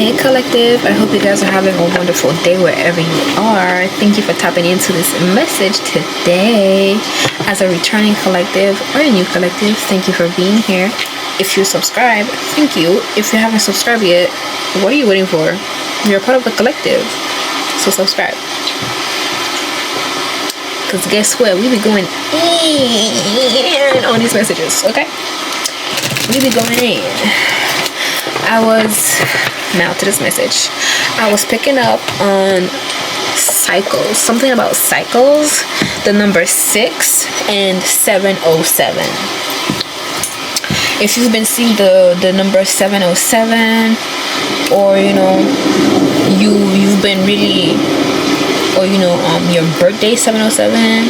Hey collective, I hope you guys are having a wonderful day wherever you are. Thank you for tapping into this message today. As a returning collective or a new collective, thank you for being here. If you subscribe, thank you. If you haven't subscribed yet, what are you waiting for? You're part of the collective, so subscribe. Because guess what? We be going in on these messages, okay? We be going in. Now to this message, I was picking up on cycles, something about cycles, the number 6 and 707. If you've been seeing the number 707, or you've been really, or your birthday 707,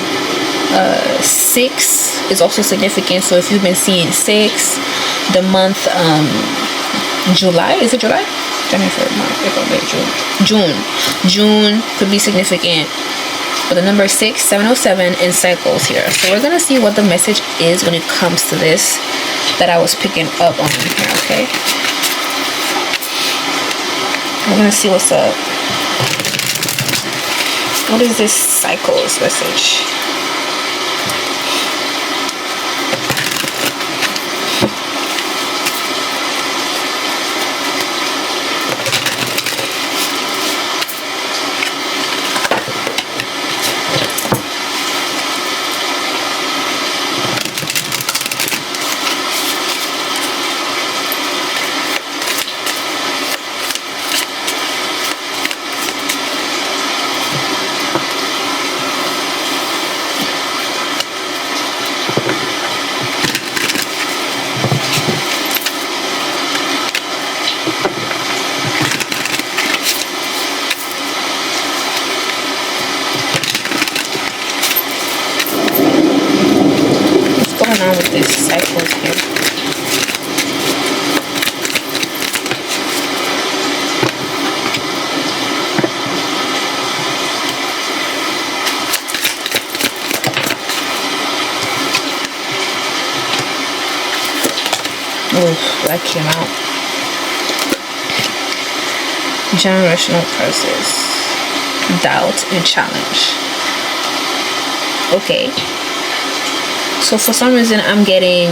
6 is also significant. So if you've been seeing 6, the month July, is it July? June could be significant. But the number 6, 707, and cycles here. So we're gonna see what the message is when it comes to this that I was picking up on here. Okay, we're gonna see what's up. What is this cycles message? With this cycles here. Oh, that came out. Generational curses, doubt, and challenge. Okay. So for some reason I'm getting,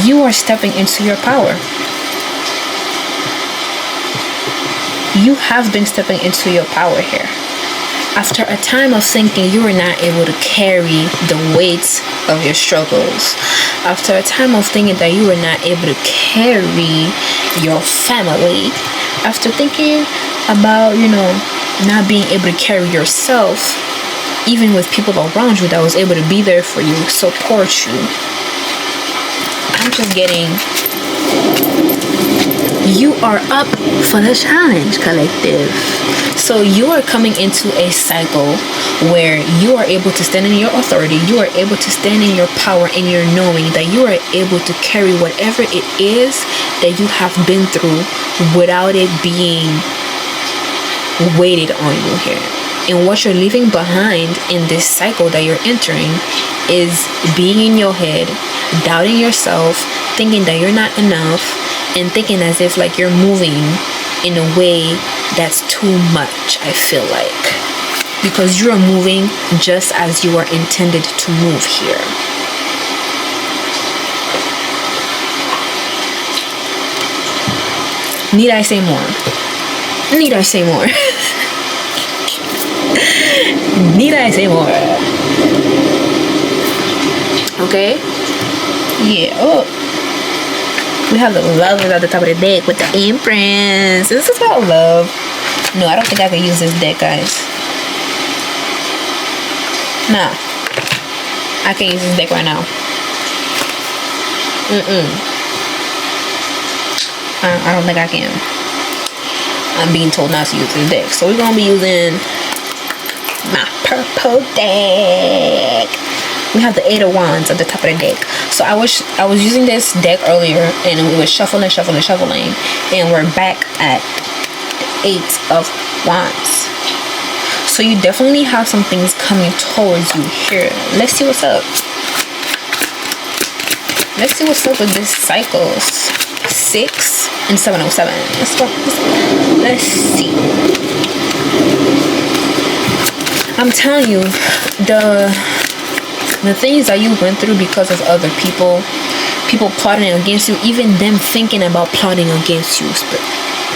you are stepping into your power. You have been stepping into your power here. After a time of thinking you were not able to carry the weight of your struggles. After a time of thinking that you were not able to carry your family. After thinking about, not being able to carry yourself, even with people around you that was able to be there for you, support you. I'm just getting, you are up for the challenge, collective. So you are coming into a cycle where you are able to stand in your authority, you are able to stand in your power and your knowing that you are able to carry whatever it is that you have been through without it being weighted on you here. And what you're leaving behind in this cycle that you're entering is being in your head, doubting yourself, thinking that you're not enough, and thinking as if like you're moving in a way that's too much, I feel like. Because you are moving just as you are intended to move here. Need I say more? Need I say more? Need I say more? Okay. Yeah. Oh, we have the lovers at the top of the deck with the imprints. This is about love. No, I don't think I can use this deck, guys. Nah, I can't use this deck right now. I don't think I can. I'm being told not to use this deck, so we're gonna be using my purple deck. We have the 8 of Wands at the top of the deck. So I was using this deck earlier, and we were shuffling, and we're back at the 8 of Wands. So you definitely have some things coming towards you here. Let's see what's up. Let's see what's up with this cycles. 6 and 707. Let's go. Let's see. I'm telling you, the things that you went through because of other people plotting against you, even them thinking about plotting against you.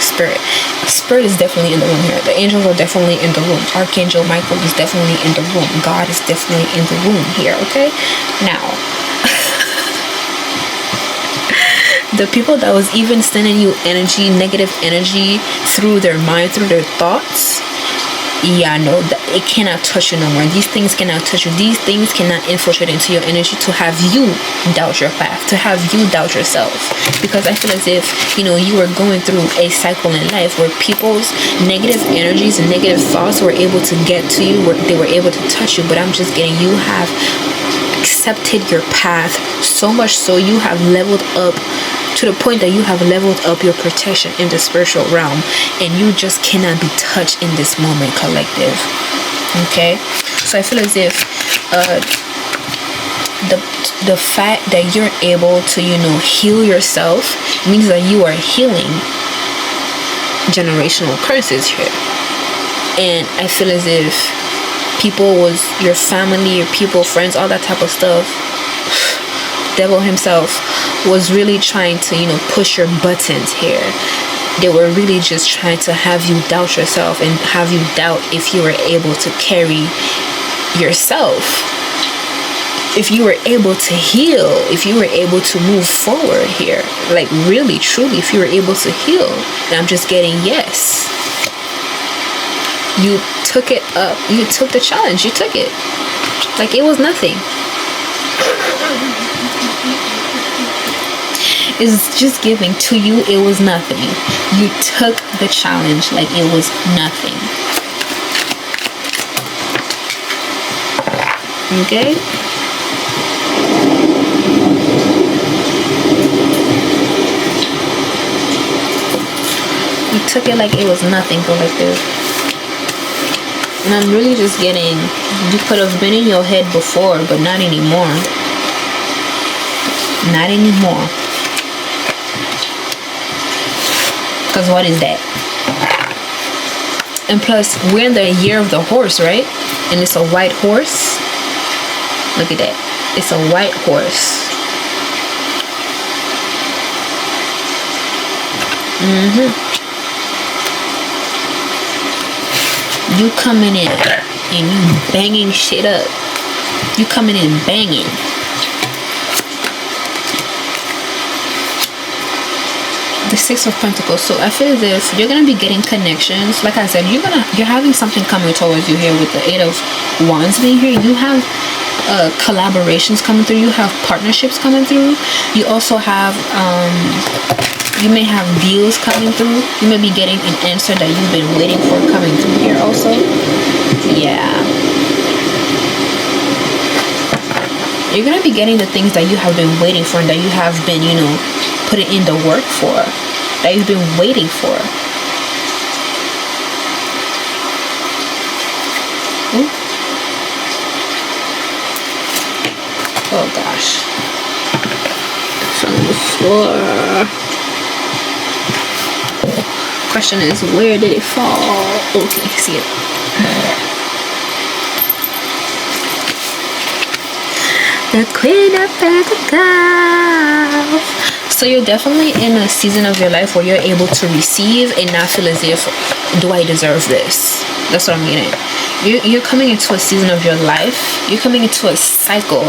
Spirit is definitely in the room here. The angels are definitely in the room. Archangel Michael is definitely in the room. God is definitely in the room here. Okay, now the people that was even sending you energy, negative energy, through their mind, through their thoughts, yeah, no, it cannot touch you no more. These things cannot touch you. These things cannot infiltrate into your energy to have you doubt your path, to have you doubt yourself. Because I feel as if, you know, you were going through a cycle in life where people's negative energies and negative thoughts were able to get to you, where they were able to touch you. But I'm just getting, you have accepted your path so much so you have leveled up to the point that you have leveled up your protection in the spiritual realm, and you just cannot be touched in this moment, collective. Okay, so I feel as if the fact that you're able to, you know, heal yourself means that you are healing generational curses here. And I feel as if people was your family, your people, friends, all that type of stuff, devil himself was really trying to, you know, push your buttons here. They were really just trying to have you doubt yourself and have you doubt if you were able to carry yourself, if you were able to heal, if you were able to move forward here, like really truly, if you were able to heal. And I'm just getting yes, you took it up, you took the challenge, you took it like it was nothing. It's just giving to you, it was nothing. You took the challenge like it was nothing. Okay? You took it like it was nothing, collective. And I'm really just getting, you could have been in your head before, but not anymore. Not anymore. Because what is that? And plus, we're in the year of the horse, right? And it's a white horse. Look at that. It's a white horse. You coming in and you banging shit up. You coming in banging. The Six of Pentacles. So I feel as if you're gonna be getting connections. Like I said, you're having something coming towards you here with the Eight of Wands being here. You have collaborations coming through. You have partnerships coming through. You also have you may have deals coming through. You may be getting an answer that you've been waiting for coming through here also. Yeah, you're gonna be getting the things that you have been waiting for and that you have been, you know, putting in the work for, that you've been waiting for. Ooh. Oh gosh. It's on the floor. Question is, where did it fall? Okay, see it. The Queen of Pentacles. So you're definitely in a season of your life where you're able to receive and not feel as if, do I deserve this? That's what I'm getting. You're coming into a season of your life. You're coming into a cycle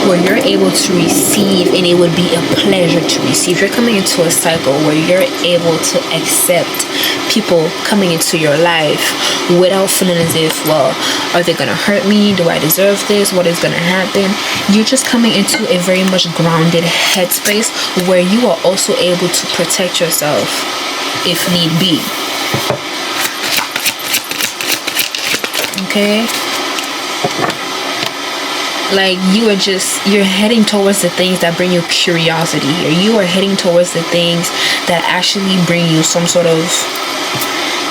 where you're able to receive and it would be a pleasure to receive. You're coming into a cycle where you're able to accept people coming into your life without feeling as if, well, are they going to hurt me? Do I deserve this? What is going to happen? You're just coming into a very much grounded headspace where you are also able to protect yourself if need be. Okay, like you're heading towards the things that bring you curiosity here. You are heading towards the things that actually bring you some sort of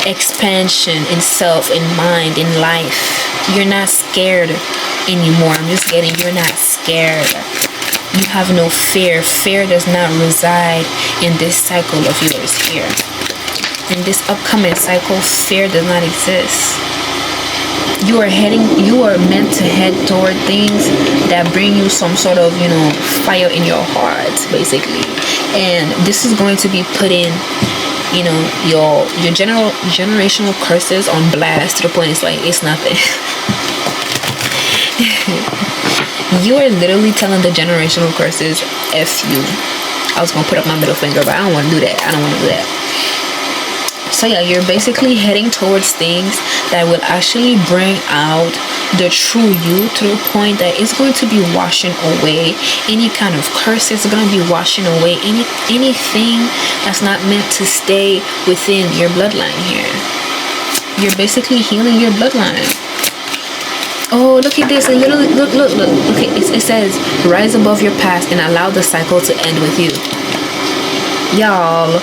expansion in self, in mind, in life. You're not scared anymore. I'm just getting, you're not scared. You have no fear. Fear does not reside in this cycle of yours here. In this upcoming cycle, fear does not exist. You are meant to head toward things that bring you some sort of, fire in your heart, basically. And this is going to be putting, your generational curses on blast to the point it's like it's nothing. You are literally telling the generational curses, F you. I was gonna put up my middle finger, but I don't want to do that. So yeah, you're basically heading towards things that will actually bring out the true you to the point that it's going to be washing away any kind of curse. It's going to be washing away anything that's not meant to stay within your bloodline here. You're basically healing your bloodline. Oh, look at this. And look. Okay, it says, rise above your past and allow the cycle to end with you. Y'all,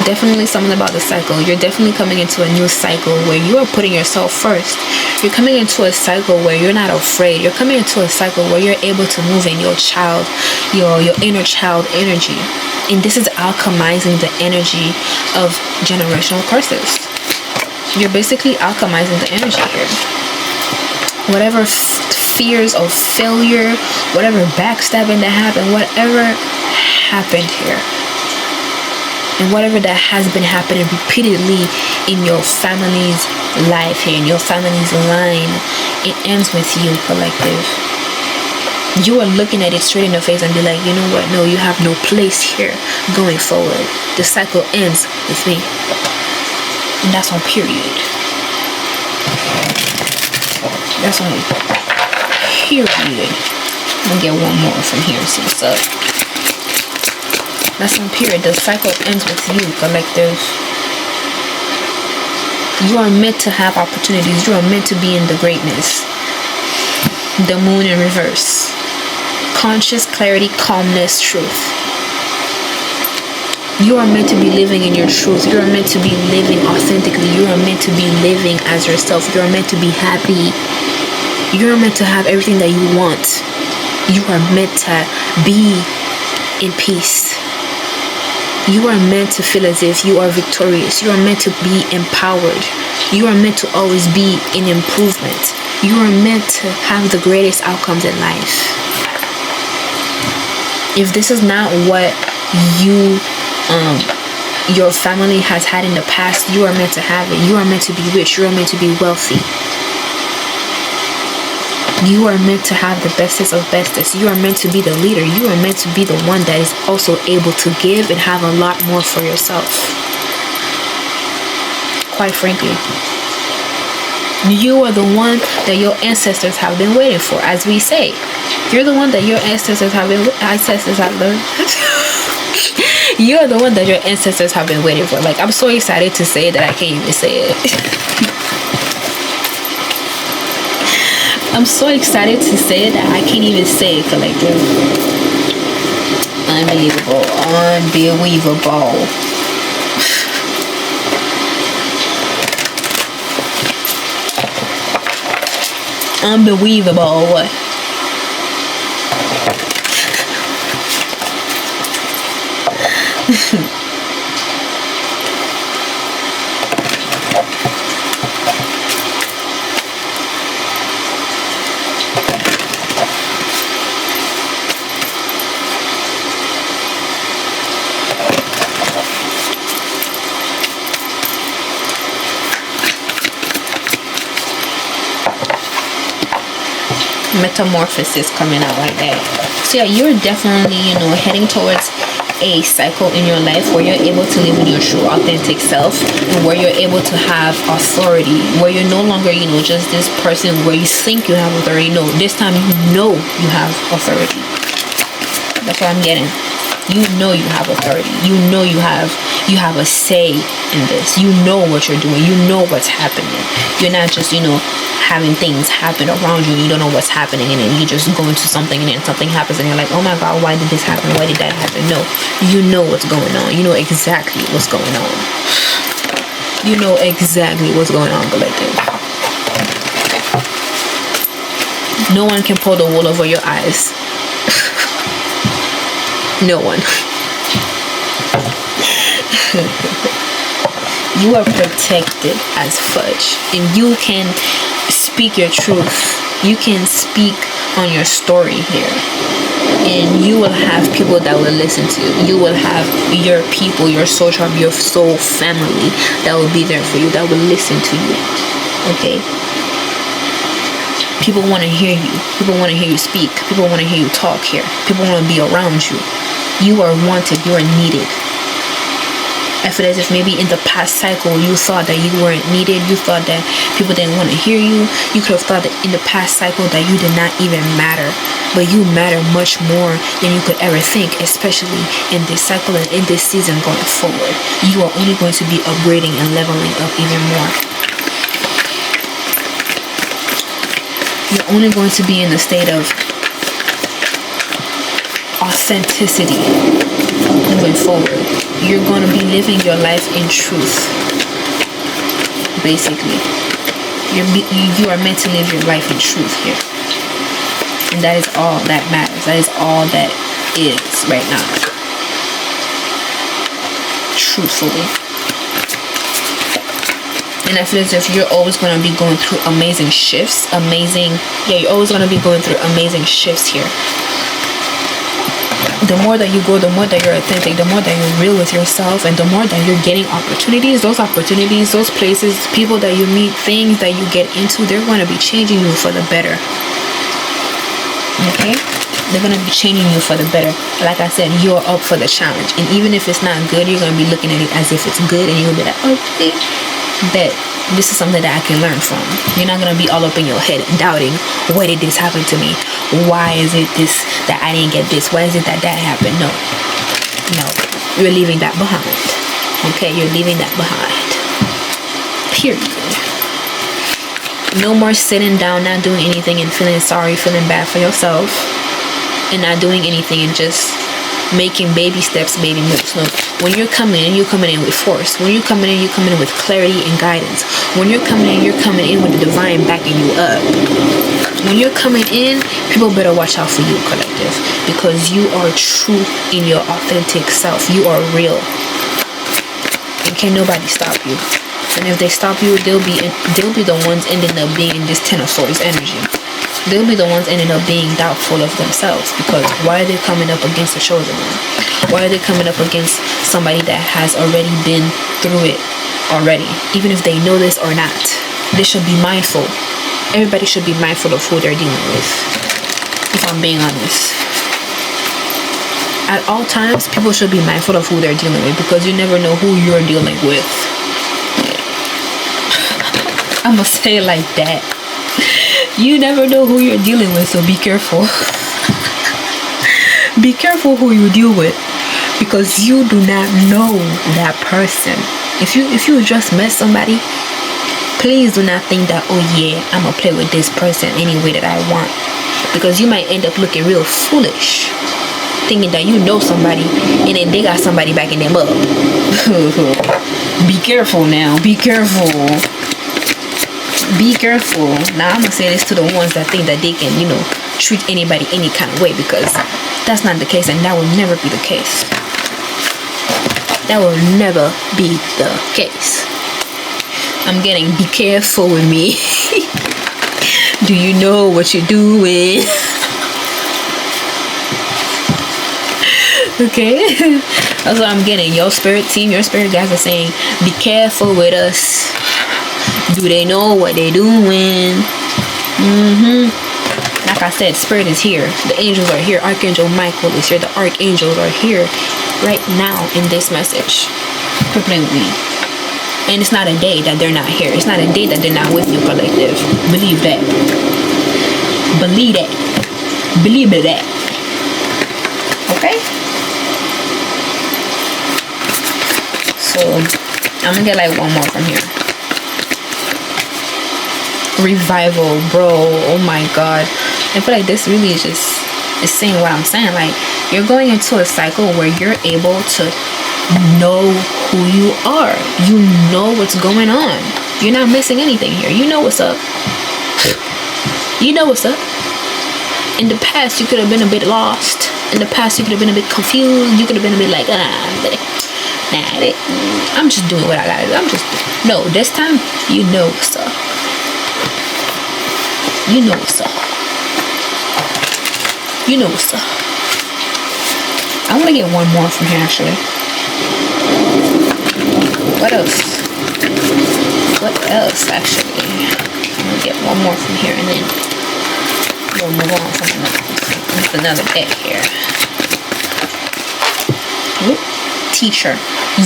definitely something about the cycle. You're definitely coming into a new cycle where you are putting yourself first. You're coming into a cycle where you're not afraid. You're coming into a cycle where you're able to move in your inner child energy. And this is alchemizing the energy of generational curses. You're basically alchemizing the energy here. Whatever fears of failure, whatever backstabbing that happened, whatever happened here, and whatever that has been happening repeatedly in your family's life here, in your family's line, it ends with you, collective. You are looking at it straight in the face and be like, you know what? No, you have no place here going forward. The cycle ends with me. And that's on period. That's on period. I'm gonna get one more from here and see what's up. That's on period. The cycle ends with you, collective. You are meant to have opportunities. You are meant to be in the greatness. The moon in reverse. Conscious clarity, calmness, truth. You are meant to be living in your truth. You are meant to be living authentically. You are meant to be living as yourself. You are meant to be happy. You are meant to have everything that you want. You are meant to be in peace. You are meant to feel as if you are victorious. You are meant to be empowered. You are meant to always be in improvement. You are meant to have the greatest outcomes in life. If this is not what your family has had in the past, you are meant to have it. You are meant to be rich. You are meant to be wealthy. You are meant to have the bestest of bestest. You are meant to be the leader. You are meant to be the one that is also able to give and have a lot more for yourself. Quite frankly, you are the one that your ancestors have been waiting for. As we say, you're the one that your ancestors have been you are the one that your ancestors have been waiting for. Like, I'm so excited to say that I can't even say it. I'm so excited to say it that I can't even say it, collective. Unbelievable. Unbelievable. What? Metamorphosis coming out like that. So yeah, you're definitely, heading towards a cycle in your life where you're able to live in your true authentic self, and where you're able to have authority, where you're no longer, just this person where you think you have authority. No, this time you have authority. That's what I'm getting. You have authority. You have a say in this. You know what you're doing. You know what's happening. You're not just, having things happen around you and you don't know what's happening, and then you just go into something and then something happens and you're like, oh my God, why did this happen? Why did that happen? No, you know what's going on. You know exactly what's going on. You know exactly what's going on, collective. No one can pull the wool over your eyes. No one. You are protected as fudge, and you can speak your truth. You can speak on your story here, and you will have people that will listen to you. You will have your people, your soul tribe, your soul family that will be there for you, that will listen to you. Okay? People want to hear you. People want to hear you speak. People want to hear you talk here. People want to be around you. You are wanted. You are needed. I feel as if maybe in the past cycle you thought that you weren't needed. You thought that people didn't want to hear you. You could have thought that in the past cycle that you did not even matter. But you matter much more than you could ever think, especially in this cycle and in this season going forward. You are only going to be upgrading and leveling up even more. You're only going to be in the state of authenticity moving forward. You're going to be living your life in truth. Basically, you are meant to live your life in truth here, and that is all that matters. That is all that is right now. Truthfully. And I feel as if you're always going to be going through amazing shifts. You're always going to be going through amazing shifts here. The more that you go, the more that you're authentic, the more that you're real with yourself, and the more that you're getting opportunities, those places, people that you meet, things that you get into, they're going to be changing you for the better. Okay? They're going to be changing you for the better. Like I said, you're up for the challenge. And even if it's not good, you're going to be looking at it as if it's good, and you'll be like, okay, bet this is something that I can learn from. You're not going to be all up in your head doubting, why did this happen to me? Why is it this that I didn't get this? Why is it that happened? No, you're leaving that behind. Okay, you're leaving that behind. Period. No more sitting down, not doing anything and feeling sorry, feeling bad for yourself, and not doing anything and just making baby steps, baby moves. No, when you're coming in with force. When you're coming in with clarity and guidance. When you're coming in with the divine backing you up. When you're coming in, people better watch out for you, collective, because you are true in your authentic self. You are real, and can't nobody stop you. And if they stop you, they'll be the ones ending up being in this Ten of Swords energy. They'll be the ones ending up being doubtful of themselves, because why are they coming up against a chosen one? Why are they coming up against somebody that has already been through it already? Even if they know this or not, they should be mindful. Everybody should be mindful of who they're dealing with, if I'm being honest. At all times, people should be mindful of who they're dealing with, because you never know who you're dealing with. I'm gonna say it like that. You never know who you're dealing with, so be careful. Be careful who you deal with, because you do not know that person. If you just met somebody, please do not think that, oh yeah, I'm gonna play with this person any way that I want, because you might end up looking real foolish, thinking that you know somebody and then they got somebody backing them up. Be careful now. Be careful. Be careful. Now I'm gonna say this to the ones that think that they can, treat anybody any kind of way, because that's not the case, and that will never be the case. That will never be the case. I'm getting be careful with me. Do you know what you're doing? Okay. That's what I'm getting. Your spirit team, your spirit guys are saying, be careful with us. Do they know what they're doing? Like I said, spirit is here. The angels are here. Archangel Michael is here. The archangels are here right now in this message. Quit playing with me. And it's not a day that they're not here. It's not a day that they're not with you, collective. Believe that. Believe that. Believe that. Okay? So, I'm gonna get like one more from here. Revival, bro. Oh my god. I feel like this really is saying what I'm saying. Like, you're going into a cycle where you're able to know who you are. You know what's going on. You're not missing anything here. You know what's up. You know what's up. In the past, you could have been a bit lost. In the past, you could have been a bit confused. You could have been a bit like, I'm just doing what I gotta do. No, this time, you know what's up. You know what's up. You know what's up. I want to get one more from here, actually. What else? What else, actually? I'm going to get one more from here, and then we'll move on from another deck here. Ooh. Teacher.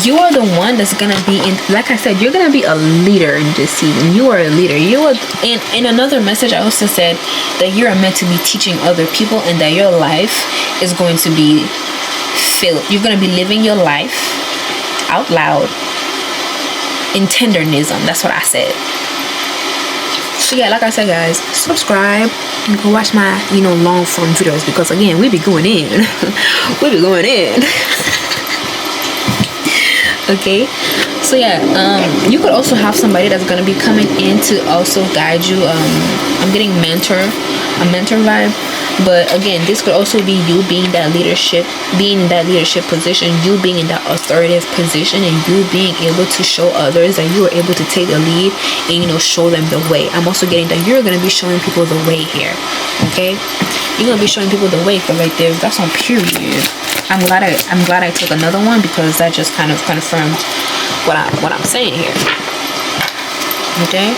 You are the one that's going to be in, like I said, you're going to be a leader in this season. You are a leader. You are, in another message, I also said that you are meant to be teaching other people, and that your life is going to be filled. You're going to be living your life out loud in tendernism. That's what I said. So yeah, like I said, guys, subscribe and go watch my long form videos, because again, we be going in. We be going in. Okay, so yeah, you could also have somebody that's going to be coming in to also guide you. I'm getting a mentor vibe, but again, this could also be you being in that leadership position, you being in that authoritative position, and you being able to show others that you are able to take the lead and show them the way. I'm also getting that you're going to be showing people the way here. Okay, you're going to be showing people the way, collective. That's on period. I'm glad I took another one, because that just kind of confirmed what I'm saying here. Okay?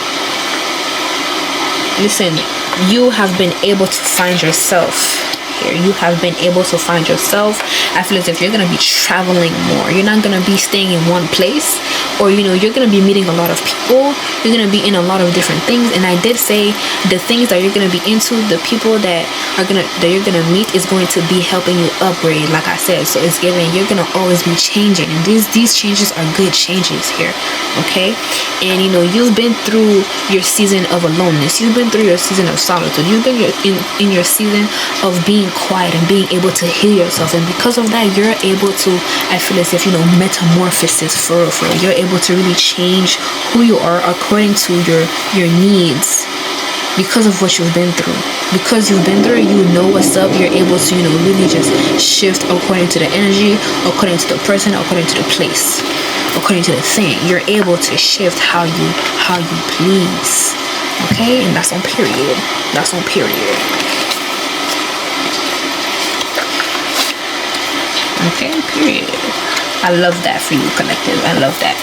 Listen, you have been able to find yourself here. You have been able to find yourself. I feel as if you're going to be traveling more. You're not going to be staying in one place, or you're going to be meeting a lot of people. You're going to be in a lot of different things. And I did say the things that you're going to be into, the people that you're going to meet is going to be helping you upgrade, like I said. So it's giving, you're going to always be changing, and these changes are good changes here. Okay? And you've been through your season of aloneness. You've been through your season of solitude. You've been in your season of being quiet and being able to heal yourself, and because of that, you're able to, I feel as if metamorphosis for real. You're able to really change who you are according to your needs, because of what you've been through. Because you've been through, you know what's up. You're able to really just shift according to the energy, according to the person, according to the place, according to the thing. You're able to shift how you please. Okay, and that's on period. That's on period. Okay, period. I love that for you, collective. I love that.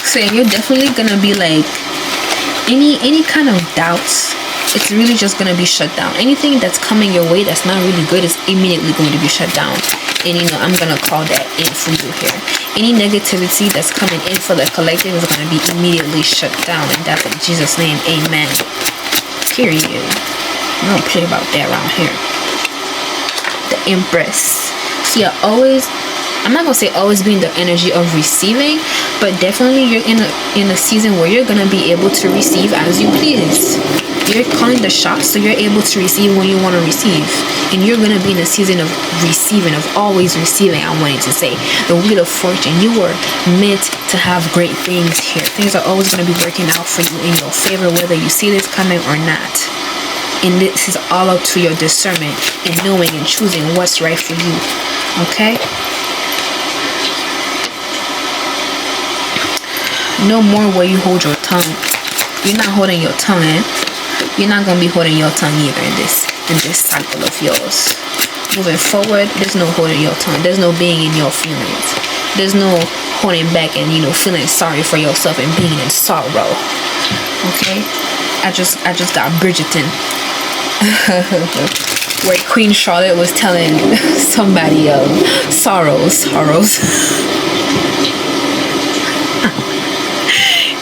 So you're definitely gonna be like, any kind of doubts, it's really just gonna be shut down. Anything that's coming your way that's not really good is immediately going to be shut down. And I'm gonna call that in for you here. Any negativity that's coming in for the collective is gonna be immediately shut down, and that's in Jesus' name. Amen. Period. We don't play about that around here. The Empress. So yeah, always, I'm not gonna say always be in the energy of receiving, but definitely you're in a season where you're gonna be able to receive as you please. You're calling the shots, so you're able to receive when you want to receive, and you're gonna be in a season of receiving, of always receiving. I wanted to say the Wheel of Fortune. You were meant to have great things here. Things are always gonna be working out for you in your favor, whether you see this coming or not. And this is all up to your discernment and knowing and choosing what's right for you. Okay? No more where you hold your tongue. You're not holding your tongue, eh? You're not gonna be holding your tongue either in this cycle of yours. Moving forward, there's no holding your tongue. There's no being in your feelings. There's no holding back and feeling sorry for yourself and being in sorrow. Okay? I just got Bridgerton. Where Queen Charlotte was telling somebody sorrows.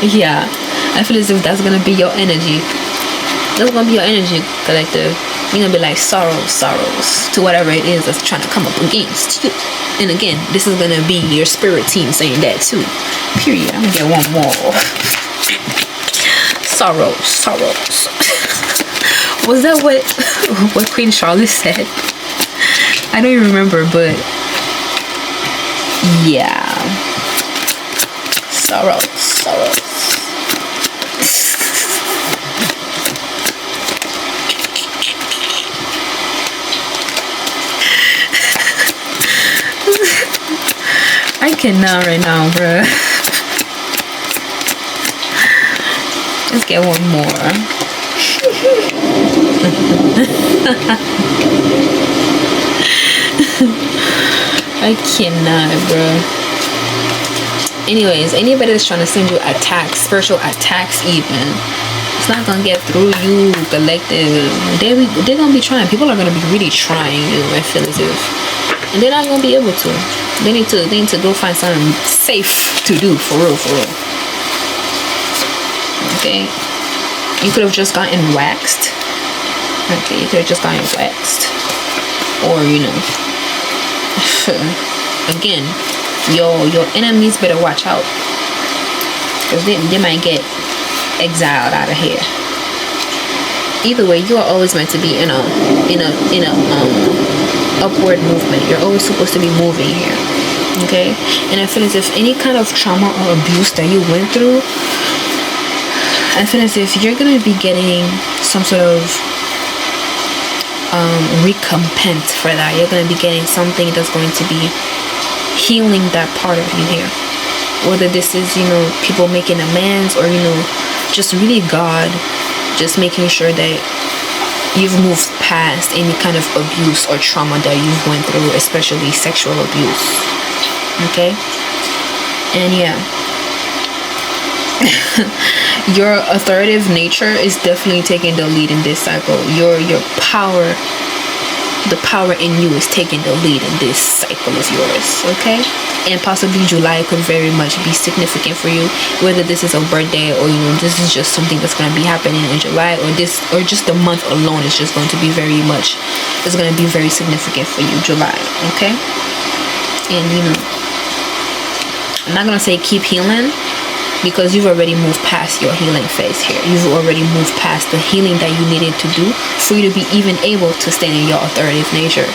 Yeah, I feel as if that's gonna be your energy. That's gonna be your energy, collective. You're gonna be like sorrows to whatever it is that's trying to come up against you. And again, this is gonna be your spirit team saying that too. Period. I'm gonna get one more. Sorrows. Was that what Queen Charlotte said? I don't even remember, but Yeah. Sorrows. I cannot right now, bro. Let's get one more. I cannot, bro. Anyways, anybody that's trying to send you attacks, spiritual attacks even, it's not gonna get through you, collective. They're gonna be trying. People are gonna be really trying you, I feel as if. And they're not gonna be able to. They need to go find something safe to do, for real. Okay? You could have just gotten waxed. Okay, you could have just gotten waxed. Or, you know. Again, your enemies better watch out. Because they might get exiled out of here. Either way, you are always meant to be in a upward movement. You're always supposed to be moving here. Okay? And I feel as if any kind of trauma or abuse that you went through, I feel as if you're gonna be getting some sort of recompense for that. You're gonna be getting something that's going to be healing that part of you here. Whether this is, you know, people making amends, or, you know, just really God just making sure that you've moved past any kind of abuse or trauma that you've went through, especially sexual abuse. Okay? And yeah. Your authoritative nature is definitely taking the lead in this cycle. Your power, the power in you is taking the lead in this cycle of yours. Okay? And possibly July could very much be significant for you, whether this is a birthday, or, you know, this is just something that's going to be happening in July, or just the month alone is just going to be very significant for you, July. Okay? And, you know, I'm not going to say keep healing, because you've already moved past your healing phase here. You've already moved past the healing that you needed to do for you to be even able to stand in your authoritative nature.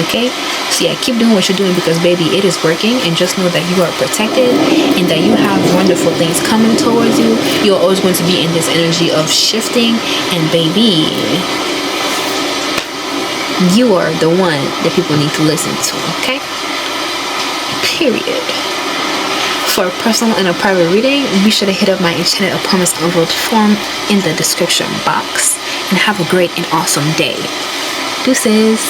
Okay? So yeah, keep doing what you're doing, because baby, it is working. And just know that you are protected, and that you have wonderful things coming towards you. You're always going to be in this energy of shifting, and baby, you are the one that people need to listen to. Okay? Period. For a personal and a private reading, be sure to hit up my Enchanted Appointments Unveiled form in the description box. And have a great and awesome day. Deuces.